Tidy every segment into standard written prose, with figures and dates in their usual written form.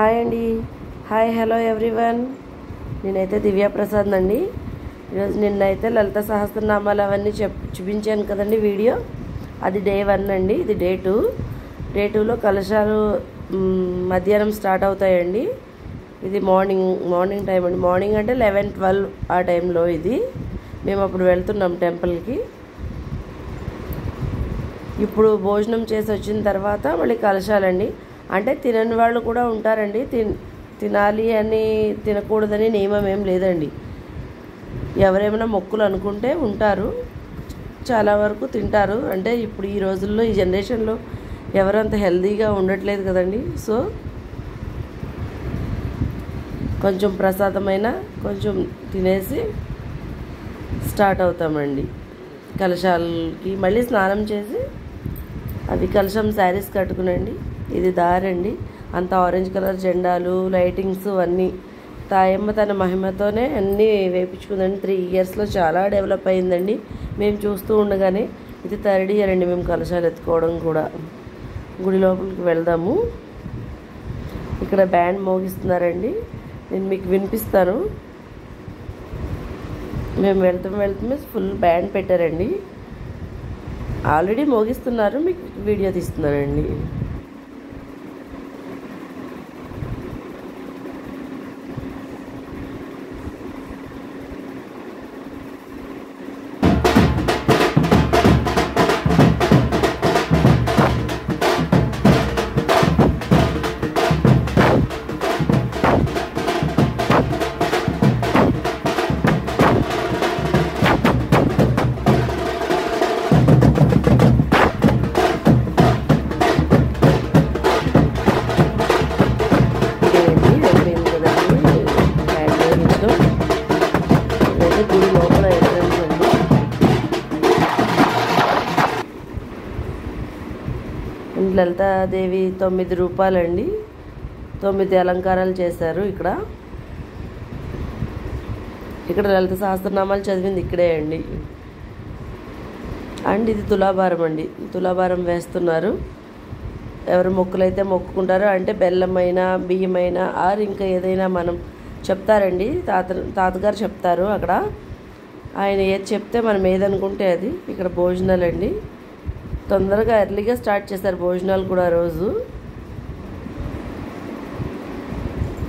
Hi అండి. Hi, hello everyone. నేనైతే దివ్యా ప్రసాద్ అండి. ఈరోజు నిన్నైతే లలిత సహస్రనామాలు అవన్నీ చూపించాను కదండి వీడియో. అది డే 1 అండి. ఇది డే 2. డే 2లో కలశాలు మధ్యాహ్నం స్టార్ట్ అవుతాయండి. ఇది మార్నింగ్ టైం అండి. మార్నింగ్ అంటే 11-12 ఆ టైంలో ఇది. మేము అప్పుడు వెళ్తున్నాం టెంపుల్కి. ఇప్పుడు భోజనం చేసి వచ్చిన తర్వాత మళ్ళీ కలశాలండి. అంటే తినని వాళ్ళు కూడా ఉంటారండి. తినాలి అని తినకూడదని నియమం ఏం లేదండి. ఎవరేమైనా మొక్కులు అనుకుంటే ఉంటారు, చాలా వరకు తింటారు. అంటే ఇప్పుడు ఈ రోజుల్లో ఈ జనరేషన్లో ఎవరంత హెల్తీగా ఉండట్లేదు కదండి. సో కొంచెం ప్రసాదమైన కొంచెం తినేసి స్టార్ట్ అవుతామండి కలశాలకి. మళ్ళీ స్నానం చేసి అవి కలశం శారీస్ కట్టుకునండి. ఇది దారండి. అంత ఆరెంజ్ కలర్ జెండాలు, లైటింగ్స్ అన్నీ తాయమ్మ తన మహిమతోనే అన్నీ వేయించుకుందండి. 3 ఇయర్స్లో చాలా డెవలప్ అయిందండి. మేము చూస్తూ ఉండగానే ఇది 3rd ఇయర్ అండి మేము కలశాలు ఎత్తుకోవడం కూడా. గుడి లోపలికి వెళ్దాము. ఇక్కడ బ్యాండ్ మోగిస్తున్నారండి. నేను మీకు వినిపిస్తాను. మేము వెళ్తామే ఫుల్ బ్యాండ్ పెట్టారండి. ఆల్రెడీ మోగిస్తున్నారు, మీకు వీడియో తీస్తున్నానండి. గుడి లోపల ఎంట్రన్స్ అండి. లలితాదేవి 9 రూపాయలండి. 9 అలంకారాలు చేశారు. ఇక్కడ లలిత సహస్రనామాలు చదివింది ఇక్కడే అండి. అండ్ ఇది తులాభారం అండి. తులాభారం వేస్తున్నారు. ఎవరు మొక్కులైతే మొక్కుకుంటారో, అంటే బెల్లమైనా బియ్యమైనా ఆర్ ఇంకా ఏదైనా మనం చెప్తారండి. తాతగారు చెప్తారు అక్కడ. ఆయన ఏది చెప్తే మనం ఏదనుకుంటే అది. ఇక్కడ భోజనాలు అండి. తొందరగా ఎర్లీగా స్టార్ట్ చేశారు భోజనాలు కూడా రోజు.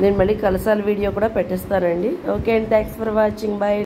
నేను మళ్ళీ కలశాల వీడియో కూడా పెట్టేస్తానండి. ఓకే అండి, థ్యాంక్స్ ఫర్ వాచింగ్. బాయ్.